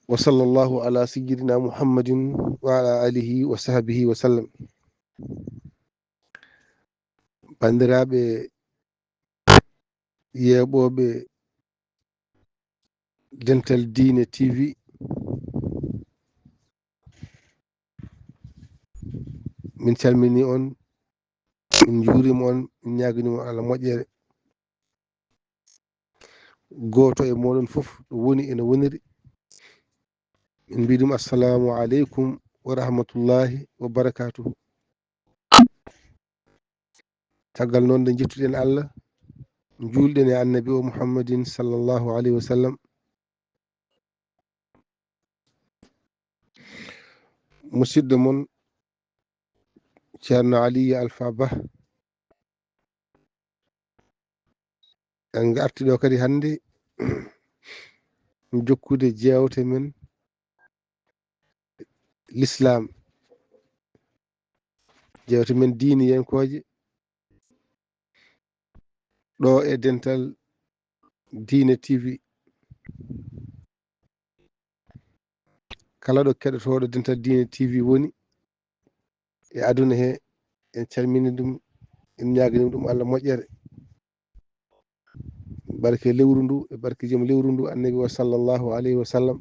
وصلى الله على سيدنا محمد وعلى آله وصحبه وسلم. bandiraɓe yeɓoɓe Dental Dine TV, min calmini on, min juurima on, min ñaganima Allah moƴƴere. Goto e moɗon fof ɗo woni ene woniri, min mbiɗum assalamu aleykum wa rahmatullahi wa barakatuhu. caggal noon nde jettuɗen Allah, julɗen e annabi o Muhammadin sallllahu alayhi wa sallam. musidɗo mon ceerno Aliya Alpha Ba en arti ɗo kadi hannde jokkude jewte men l'islam, jewte men diini yenkoje ɗo e Dental Dine TV. kala ɗo keɗotoɗo Dental Dine TV woni e aduna he, en calmini ɗum, en ñaganima ɗum Allah moƴƴere, barke lewru ndu e barke joom lewru ndu annabi o sallllahu alayhi wa sallam.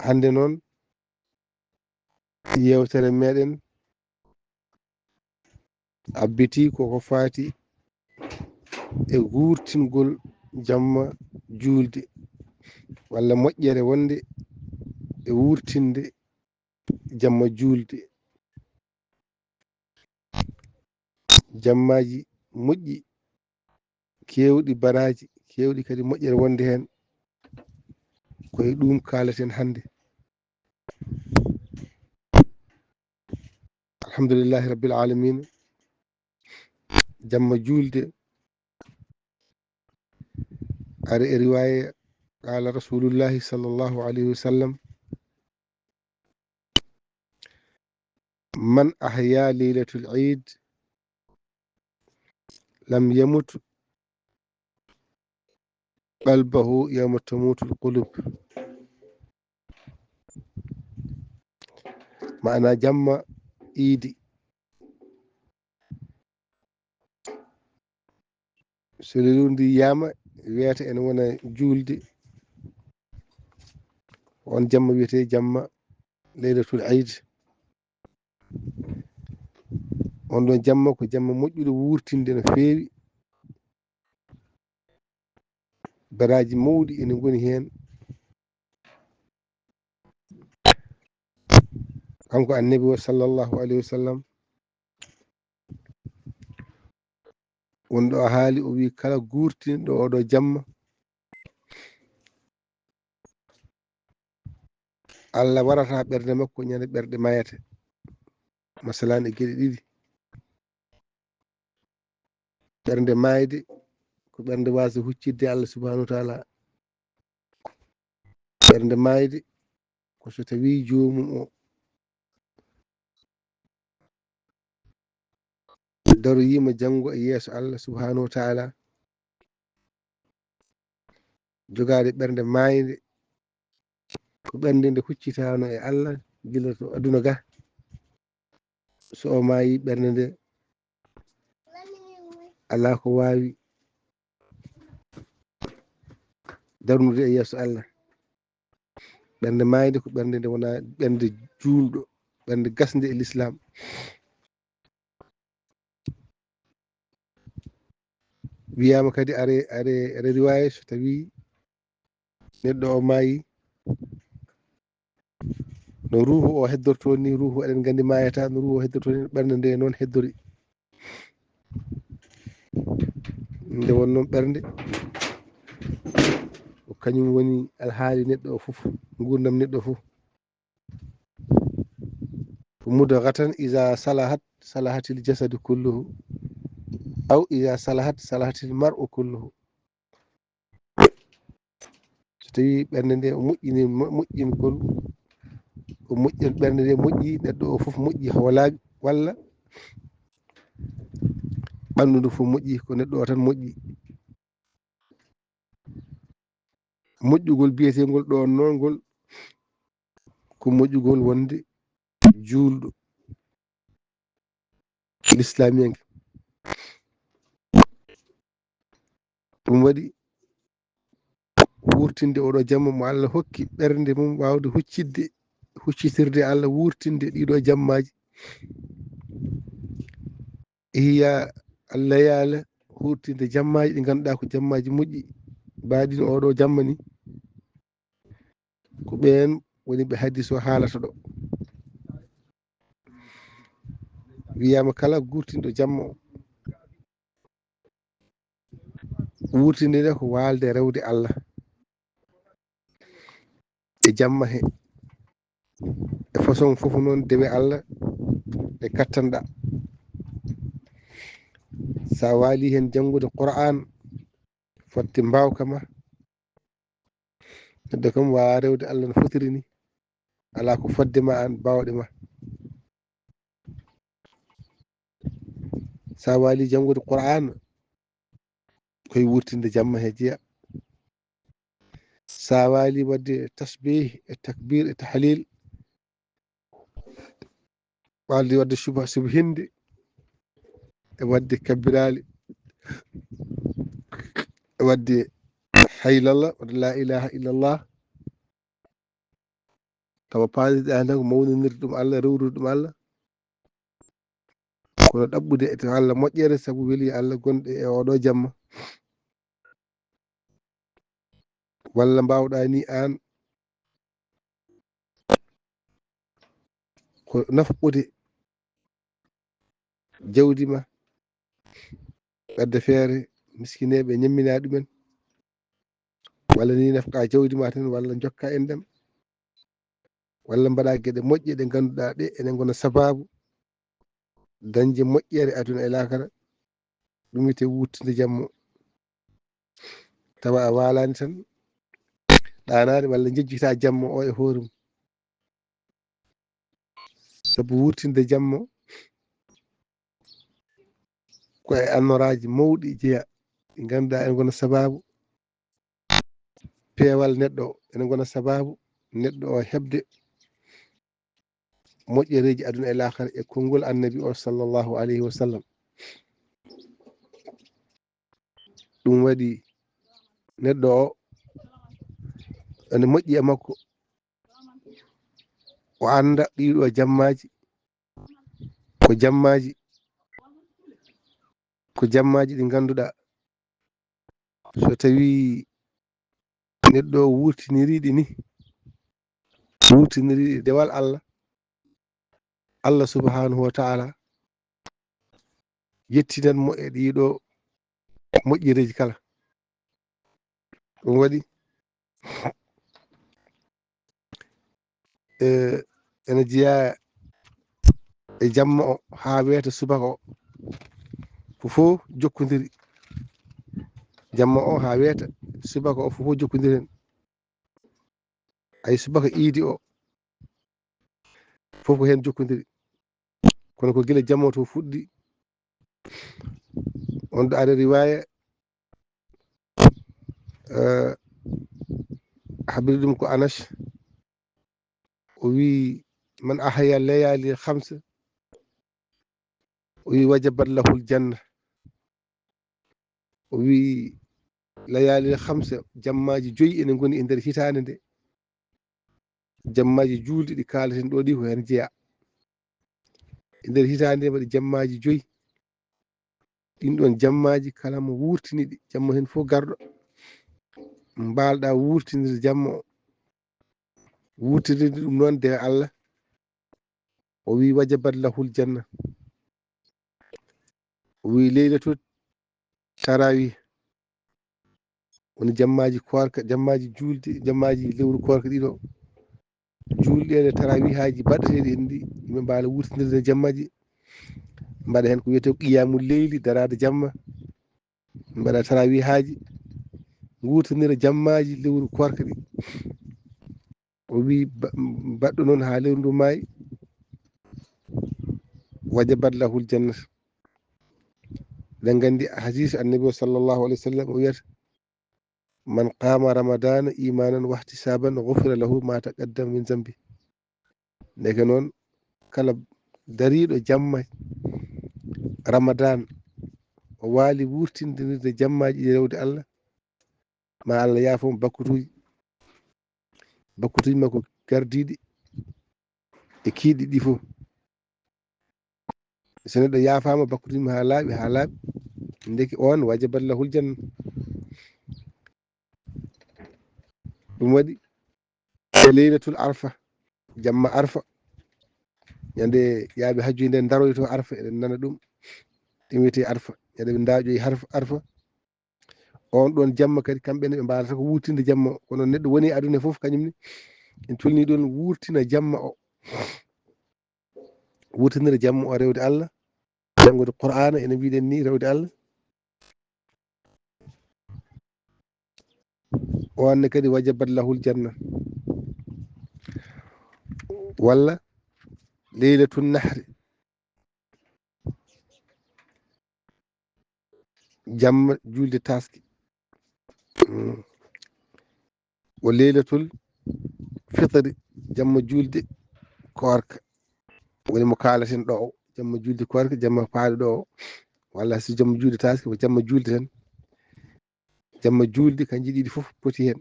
hande noon yewtere meɗen abbiti koko fati e wurtingol jamma julde walla moƴƴere wonde e wurtinde jamma julde. jammaji moƴƴi kewɗi baraji kewɗi kadi moƴƴere wonde hen, koye ɗum kalaten hande. alhamdulillahi rabbil alamina. jamma julde ari e riwaya qala rasulullahi sallllahu alayhi wa sallam: man ahya leylatul eid lam yamut qalbahu yawma tamutul qulub. maana jamma iidi so lewru ndi yama wiyata ene wona julde, on jamma wiyete jamma leylatul eid. on ɗon jamma ko jamma moƴƴuɗo wurtinde no feewi. baraji mawɗi ene goni hen. kanko annabi o sallllahu alayhi wa sallam wonɗo o haali, o wi kala gurtinɗo oɗo jamma Allah warata ɓernde makko ñande ɓerɗe mayata. masalan e gueɗe ɗiɗi: ɓernde mayde ko ɓernde wasa huccidde Allah subhanahu wa taala. ɓernde mayde ko so tawi jomum o daroyima janggo e yeeso Allah subhanahu wa taala. jogade ɓernde mayde ko ɓernde nde huccitano e Allah gila to aduna ga. so o mayi ɓernde nde ala ko wawi darnude e yeeso Allah. ɓernde mayde ko ɓernde nde wona ɓernde julɗo, ɓernde gasde e l'islam. wiyama kadi are riwaya so tawi neɗɗo o mayi, no ruhu o heddorto ni, ruhu eɗen gandi mayata, no ruhu o heddorto ni ɓernde nde noon heddori. nde won noon ɓernde ko kañum woni alhaali neɗɗo o fof, gurdam neɗɗo fof. ko mudghatan iza salahat salahatil jasadu kulluhu aw iza salahat salahatil mar'u kulluhu. so tawi ɓernde nde o moƴƴini moƴƴingol, ko moƴƴel ɓernde nde moƴƴi, neɗɗo o fof moƴƴi hawala, walla ɓandu ndu fof moƴƴi, ko neɗɗo o tan moƴƴi. moƴƴugol biyetegol ɗon noon ngol ko moƴƴugol wonde julɗo l'islamiyanke. ɗum waɗi wurtinde oɗo jamma mo Allah hokki ɓernde mum wawde huccitirde Allah wurtinde ɗiɗo jammaji hiya Allah yaala hurtinde jammaji ɗi ganduɗa ko jammaji moƴƴi mbaɗino oɗo jamma ni ko ɓen woni ɓe hadis o haalata ɗo. wiyama kala gurtinɗo jamma o wurtinde nde ko walde rewde Allah e jamma he e façon fof noon dewe Allah e kattanɗa. sa wali hen janngude Qur'an fotte mbawka ma neɗɗo kam wawa rewde Allah no fotiri ni ala ko fodde ma an bawɗe ma. sa wali janngude Qur'an koye wurtinde jamma he jeeya. sa wali wadde tasbih e takbir e tahlil walde wadde subhinde e wadde kabbirali e wadde haylalla wadde la ilaha illallah tawa paaliɗa tan ko mawnanirde ɗum Allah rewrude ɗum Allah kono ɗaɓɓude to Allah moƴƴere saabu weeli Allah gonɗo e oɗo jamma. walla mbawɗa ni an ko nafɓude jawdi ma wadde feere miskineɓe ñammina ɗumen walla ni nafka jawdi ma tan walla jokka en ndem walla mbaɗa gueɗe moƴƴe ɗe ganduɗa ɗe ene gona sababu dañde moƴƴere aduna e lakara ɗum wiyete wurtinde jamma tawa a walani tan ɗanade walla jejjita jamma o e hoore mum. saabu wurtinde jamma ko e annoraji mawɗi jeeya ɗi ganduɗa ene gona sababu peewal neɗɗo o ene gona sababu neɗɗo o heɓde moƴƴereji aduna e lakara e konngol annabi o sallllahu alayhi wa sallam. ɗum waɗi neɗɗo o ene moƴƴi e makko o anda ɗiɗo jammaji ko jammaji ɗi ganduɗa so tawi neɗɗo o wurtiniriɗi ni wurtiniriɗi dewal Allah subhanahu wa ta'ala yettinan mo e ɗiɗo moƴƴereji kala. ɗum waɗi ene jeeya e jamma o ha weeta subaka o fofo jokkodiri jamma o ha weeta subaka o fofo jokkodiren ay subaka iidi o fof ko hen jokkodiri kono ko guila jamma o to fuɗɗi on ɗo ara riwaya haɓiri ɗum ko Anas o wi man ahya layali khamsa o wi wajabat lahul janna o wi layali khamsa jammaji 5 ene goni e nder hitande nde jammaji julɗi ɗi kalaten ɗo ɗi ko hen jeeya e nder hitande nde waɗi jammaji 5 ɗin ɗon jammaji kala mo wurtiniɗi jamma hen fof garɗo mbalɗa wurtinirde jamma o wurtinirde ɗum noon de Allah o wi wajabat lahul janna o wi leylatu tarawih woni jammaji korka jammaji julde jammaji lewru korka ɗiɗo julɗe tarawih haji baɗeteɗi hen ɗi yimɓe mbala wurtinirde jammaji mbaɗa hen ko wiyete qiyamul leyli darade jamma mbaɗa tarawih haji wurtinira jammaji lewru korka ɗi o wi baɗɗo noon ha lewru ndu maayi wajabat lahul jannat. eɗen gandi hadis annabi sallllahu alayhi wa sallam o wiyata man qama ramadana imanan wahtisaban ghufira lahu ma taqaddama min zambi. Ndeke noon kala dariɗo jamma ramadan o waali wurtindirde jammaji ɗi rewde Allah ma Allah yaafo bakkutuji makko gardiɗi e kiiɗi ɗi fof. so neɗɗo yaafama bakkutuji ha laaɓi ndeki on wajabat lahul janna. ɗum waɗi e leylatul arfa jamma arfa ñande yaaɓe hajju nden daroyto arfa eɗen nana ɗum ɗum wiyete arfa ñande ɓe daaƴoyi arfa on ɗon jamma kadi kamɓene ɓe mbarata ko wurtinde jamma o kono neɗɗo woni e aduna fof kañumne en tulni ɗon wurtina jamma o wurtinira jamma o rewde Allah janngude qur'ana ene mbiɗen ni rewde Allah onne kadi wajabat lahul janna. walla leylatul nahri jamma julde taske o leylatul fitri jamma julde korka woni mo kaalaten ɗo o jamma julde korka jamma paaɗo ɗo o walla so jamma julde taske ko jamma julde tan jamma julde kanji ɗiɗi fof poti hen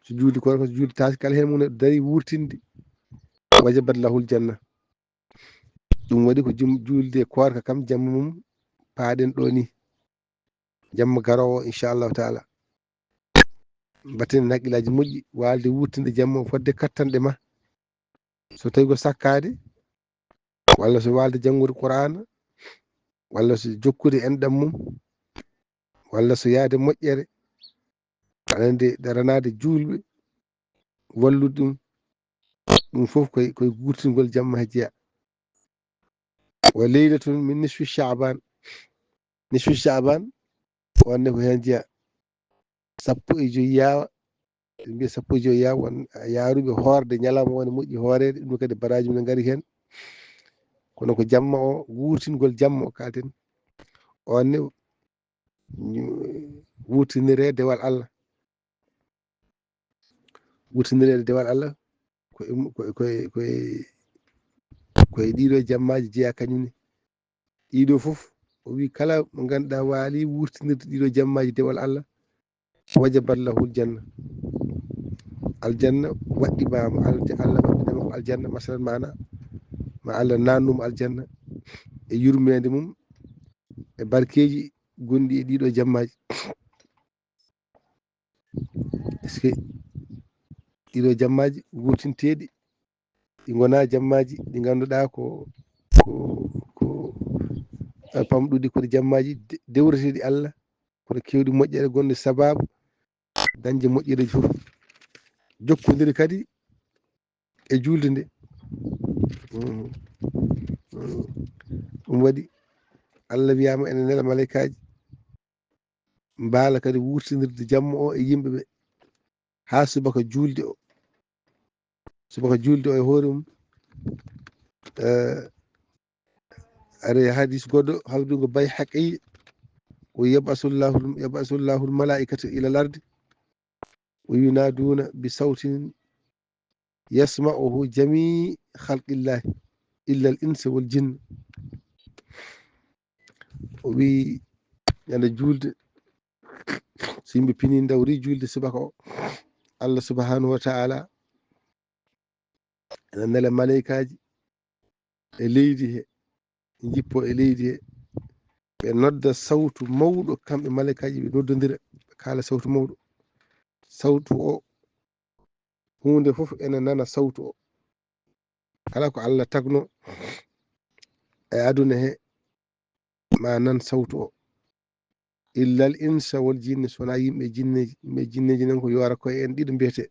so julde korka so julde taske kala hen mum neɗɗo dari wurtinde wajabat lahul janna. ɗum waɗi ko julde korka kam jamma mum paaɗen ɗo ni jamma garowo inchallahu taala mbatten haqqillaji moƴƴi walde wurtinde jamma fodde kattanɗe ma so tawi ko sakkade walla so walde janngude qur'ana walla so jokkude enɗam mum walla so yaade moƴƴere aɗande daranade julɓe wallude ɗum fof koye wurtingol jamma he jeeya. wa leylatun min nisfi chaban wonne ko hen jeeya 15 yaawa ɓe mbiya 15 yaawa won yaaruɓe horde ñalawma wone moƴƴi hoorede ɗum kadi baraji mum ngari hen kono ko jamma o wurtingol jamma o kalten onne wurtinire dewal Allah wurtinirede dewal Allah koye ɗiɗo jammaji jeeya kañumne ɗiɗo fof o wi kala mo ganduɗa waali wurtinirde ɗiɗo jammaji dewal Allah wajabat lahul janna. aljanna waɗɗimama Allah waɗɗinama ko aljanna masalan mana ma Allah nannumo aljanna e yurmede mum e barkeji gonɗi e ɗiɗo jammaji puisque ɗiɗo jammaji wurtinteɗi ɗi gona jammaji ɗi ganduɗa ko pamɗuɗi koɗi jammaji dewreteɗi Allah kono kewɗi moƴƴere gonɗe sababu dañde moƴƴereji fof jokkodiri kadi e julde nde ɗum waɗi Allah wiyama ene nela malaikaji mbaala kadi wurtinirde jamma o e yimɓeɓe ha subaka julde o e hoore mum are hadis goɗɗo hawdugo bay haqqi o yabasullahu lmalaikata ila l ardi wa yunaduna bi sautin yasma'uhu jami khalqillahi illa al insa wal jinn. o wi ñande julde so yimɓe pini dawri julde subaka o Allah subhanahu wa ta'ala ene nela malaikaji e leydi he jippo e leydi he ɓe nodda sawtu mawɗo kamɓe malaikaji ɓe noddodira ɓe kaala sawtu mawɗo sawtu o hunde fof ene nana sawtu o kala ko Allah tagno e aduna he ma nan sawtu o illal insa wal jinne sona yimɓe jinneji nan ko yora koye en ɗiɗo mbiyete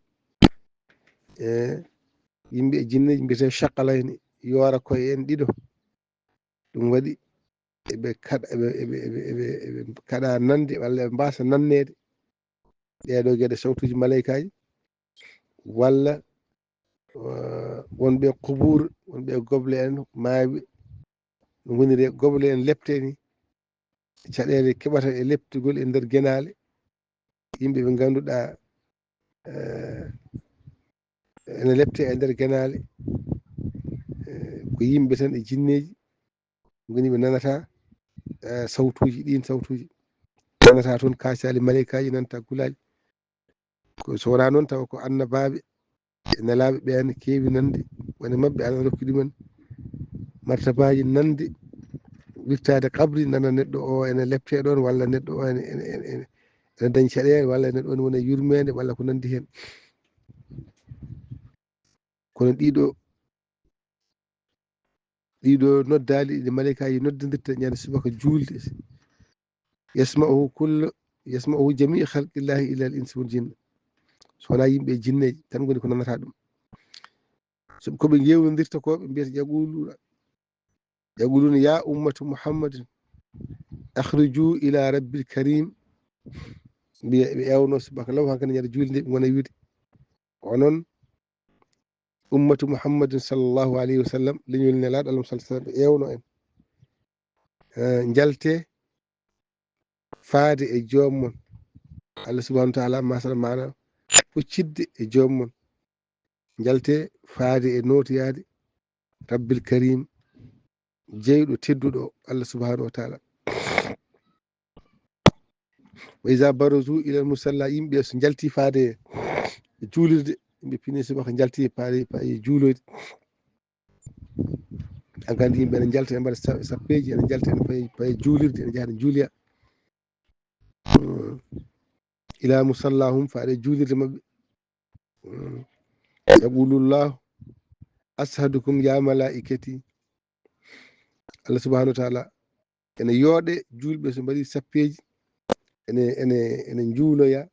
yimɓe jinneji mbiyete chakalayni yora koye en ɗiɗo ɗum waɗi eɓe kaɗa nande walla eɓe mbasa nannede ɗeɗo gueɗe sawtuji malaikaji walla wonɓe kubur wonɓe goble en maaɓe no goniri goble en lepte ni caɗele keɓata e leptugol e nder guenale yimɓe ɓe ganduɗa ene lepte e nder genale ko yimɓe tan e jinneji goni ɓe nanata sawtuji ɗin sawtuji nanata toon kaccali malaikaji nanta gulaji ko so wona noon tawa ko annabaɓe e nelaɓe ɓen keewi nande woni mabɓe Allah rokki ɗumen martabaji nande wirtade kabri nana neɗɗo o ene lepte ɗon walla neɗɗo o ene dañi caɗele walla neɗɗo on woni yurmede walla ko nandi hen kono ɗiɗo noddali ɗi malaikaji noddodirta ñande subaka julde yasma'uhu jami halqillahi illa al insi wal jinne so wona yimɓe e jinneji tan goni ko nanata ɗum koɓe gewnodirta ko ɓe mbiyata yaquluna ya ummatu muhammadin akhriju ila rabbil karim ɓe ewno subaka law hankkadi ñande julde nde ɓe gona wiide onon ummatu muhammadin sallllahu alayhi wa sallam leñol nelaɗo Allah sallallahu alaihi wasallam ɓe ewno en jalte faade e jommon Allah subhanahu wa ta'ala masala mana ɓoccidde e jommon jalte faade e notoyade rabbil karim jeyɗo tedduɗo Allah subhanahu wa ta'ala wa iza barazu ila musalla yimɓe so jalti faade e juulirde yimɓe pini subaka jalti faade e juuloyde hankandi yimɓe ene jalta e mbaɗa sappeji ene jalta ene paye juulirde ene jahata juuliya ila musallahum faade juulirde mabɓe yaqulullahu ashadukum ya malaikati Allah subhanahu wa ta'ala ene yooɗe julɓe so mbaɗi sappeji ene juuloya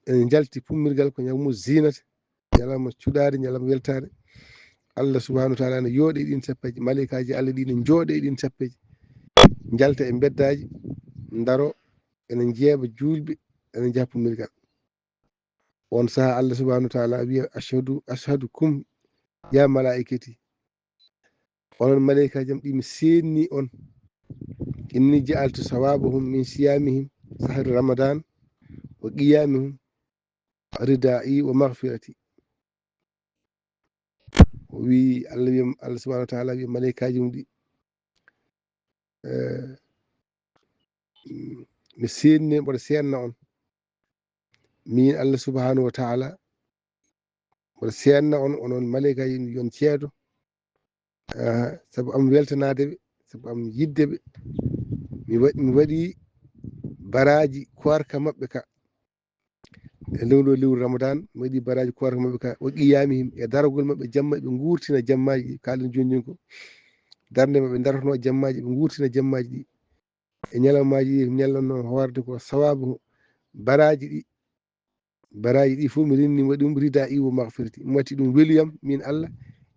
ene jalti pummirgal ko ñawmu zinata ñalawma cuɗade ñalawma weltade Allah subhanahu wa ta'ala ene yooɗe ɗin sappeji malaikaji Allah ɗi ne jooɗe ɗin sappeji jalta e beddaji daro ene jeeɓa julɓe ene jaha pummirgal on saha Allah subhanahu wa ta'ala wiya ashhadukum ya malaikati onon malaikaji am ɗi mi senni on inni ja'altu sawabahum min siyamihim sahri ramadan wa qiyamihim rida'i wa maghfirati wi Allah subhanahu wa ta'ala wi malaikaji mum ɗi mi senni mboɗo senna on min Allah subhanahu wa ta'ala mboɗo senna on onon malaikaji yon ceedo sabu am weltanadeɓe sabu am yiddeɓe mi waɗi baraji korka mabɓe ka e lewru ramadan mi waɗi baraji korka mabɓe ka o qiyamihim e darogol mabɓe jamma ɓe gurtina jammaji ɗi kalden joni ko darde mabɓe dartono jammaji ɓe gurtina jammaji ɗi e ñalawmaji ɗi ñallanno horde ko sawabu baraji ɗi fof mi rinni waɗi ɗum rida iwo maghfirati mi watti ɗum weluyam min Allah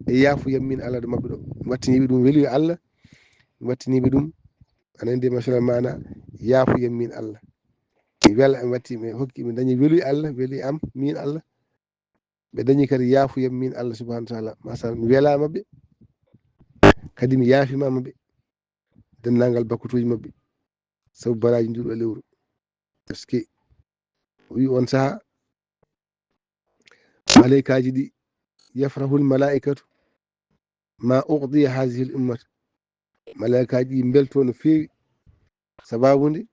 e yaafuyam min Allah ɗo mabɓe ɗo mi wattiniɓe ɗum weluyo Allah mi wattiniɓe ɗum ana andi masala mana yaafuyam min Allah mi wela mi watti mi hokki mi dañi weluyo Allah weluyo am min Allah ɓe dañi kadi yaafuyam min Allah subhanahu wa ta'ala masala mi welamaɓe kadi mi yaafimamaɓe dennagal bakkutuji mabɓe sabu baraji nduɗo lewru par ce que wi on saha malaikaji ɗi yafrahul malaikatu ma uqdiya hadhihi l ummata malaikaji ɗi belto no feewi sababude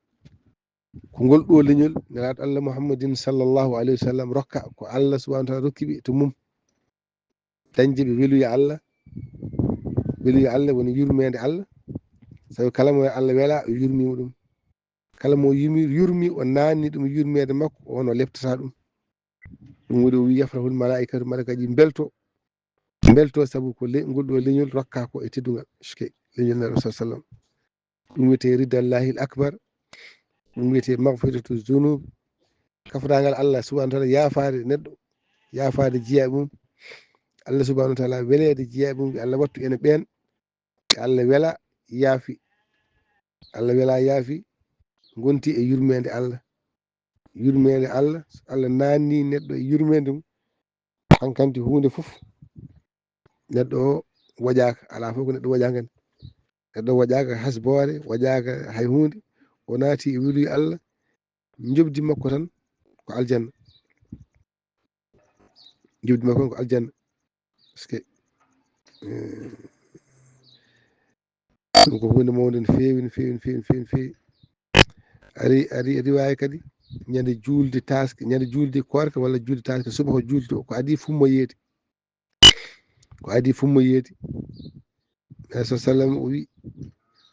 ko ngol ɗo leñol nelaɗo Allah muhammadin sallllahu alayhi wa sallam rokka ko Allah subhanahu wa ta'ala rokkiɓe to mum dañde ɓe weluya Allah woni yurmede Allah sabu kala mo Allah wela o yurmima ɗum kala mo yurmi o nanni ɗum yurmede makko on o leptata ɗum woni o wi yafrahul malaikatu malaikaji belto sabu ko ngol ɗo leñol rokka ko e teddugal leñol nabi sallam ɗum wiyete ridallahi l akbar ɗum wiyete maghfiratu zunub kafragal Allah subhanahu wa ta'ala yaafade neɗɗo yaafade jiya mum Allah subhanahu wa ta'ala welede jiya mum Allah wattu ene ɓen Allah wela yaafi Allah wela yaafi gonti e yurmede Allah Allah nanni neɗɗo e yurmede mum hankanti hunde fof neɗɗo o waƴaka ala fof ko neɗɗo waƴaka neɗɗo waƴaka hasbore waƴaka hay hunde o naati e weluyo Allah jobdi makko tan ko aljanna, jobdi makko tan ko aljanna. Parce que ɗum ko hunde mawde no feewi no feewi no feewi no feewi no feewi. ari riwaya kadi ñande julde taske, ñande julde korka walla julde taske suba ko julde to ko adi fummo yeede, ko adi fummo yeede. Sa sallam o wi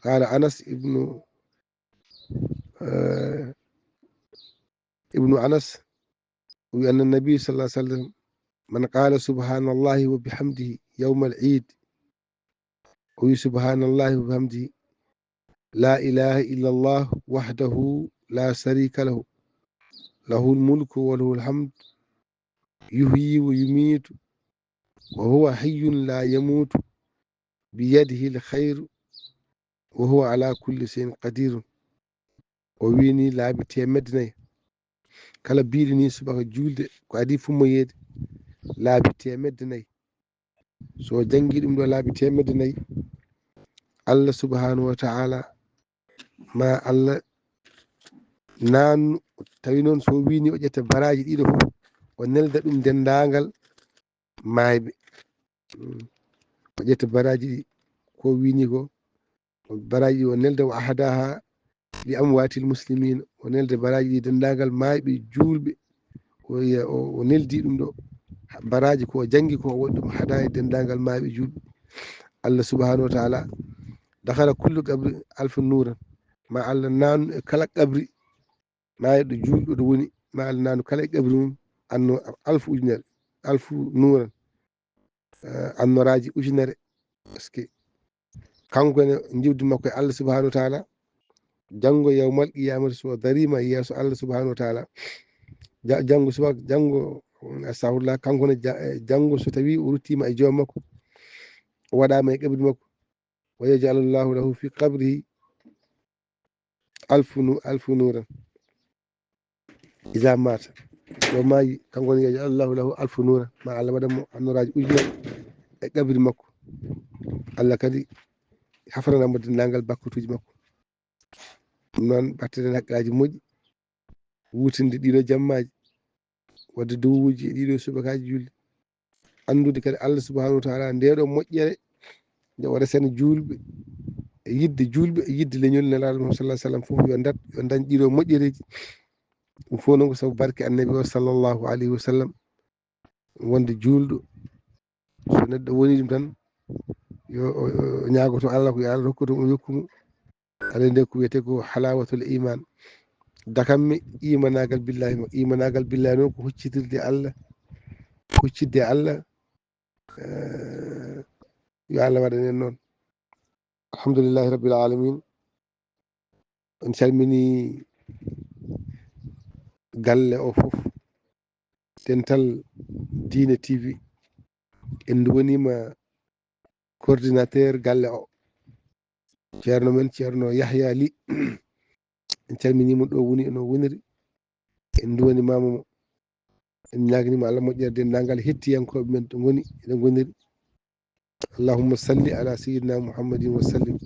qala Anas ibnu Anas o wi anna nabi sallallahu alaihi wasallam man qala subhanallahi wa bihamdihi yawma al-eid, o wi subhanallahi wa bihamdihi la ilaha illa Allah wahdahu la sharika lahu lahul mulku wa lahul hamd yuhyi wa yumiitu wa huwa hayyun la yamuutu biyadihi l-khayru wa huwa ala kulli shay'in qadirun. O wini laabi temedde nayyi kala biɗo ni subaka julde ko adi fummo yeede laabi temedde nayyi. So jangi ɗum ɗo laabi temedde nayyi, Allah subhanahu wa ta'ala ma Allah nannu. Tawi noon so wini o ƴetta baraji ɗiɗo fof o nelda ɗum dendagal mayɓe, o ƴetta baraji ɗi ko wini ko baraji ɗi o nelda o ahadaha li amwatil muslimin, o nelda baraji ɗi dendagal mayɓe julɓe, o neldi ɗum ɗo baraji ko jangi ko waɗi ɗum hada e dendagal mayɓe julɓe. Allah subhanahu wa ta'ala dakhala kullu qabri alfu nuran, ma Allah nanu e kala qabri mayɗo julɗo ɗo woni, ma Allah nanu kala e qabri mum anno alfu ujunere, alfu nuran, annoraji ujunere. Parce que kanko ne jiwdi makko e Allah subhanahu wa ta'ala janngo yawmal qiyamati so darima yeeso Allah subhanahu wa ta'ala janngo subaka janngo astahfirullah, kanko ne janngo so tawi o ruttima e joom makko o waɗama e qabri makko wa yaj'alullahu lahu fi qabrihi alfu nuran iza mata. So maayi kanko ne yaj'alullahu lahu alfu nuran, ma Allah waɗanmo annoraji ujunere e qabri makko. Allah kadi hafranamo dendagal bakkutuji makko. ɗum noon batteten haqqillaji moƴƴi wutinde ɗiɗo jammaji, wadde dowuji e ɗiɗo subakaji julde, andude kadi Allah subhanahu wa ta'ala ndeɗo moƴƴere nde o resani julɓe e yidde julɓe e yidde leñol nelaɗo Muhammad sallallahu alaihi wasallam fof yo dañ ɗiɗo moƴƴereji. ɗum fof noon ko sabu barke annabi o sallallahu alaihi wasallam wonde julɗo. So neɗɗo woni ɗum tan yo ñagoto Allah ko yo Allah rokkude o yokkumo aɗa nde ko wiyete ko halawatul iman, dakamme imanagal billahi mo. Imanagal billahi noon ko huccitirde Allah, huccidde Allah. Yo Allah waɗan en noon. Alhamdulillahi rabbil alamin. On calmini galle o fof, dental Dina TV, en wonima coordinateur galle o ceerno men ceerno Yahya Ly. en calminimo ɗo woni eno woniri, en duwanimama mo, en ñaganima Allah moƴƴere dendagal hettiyankoɓe men to goni ene goniri. Allahumma salli ala sayyidina Muhammadin wa sallim.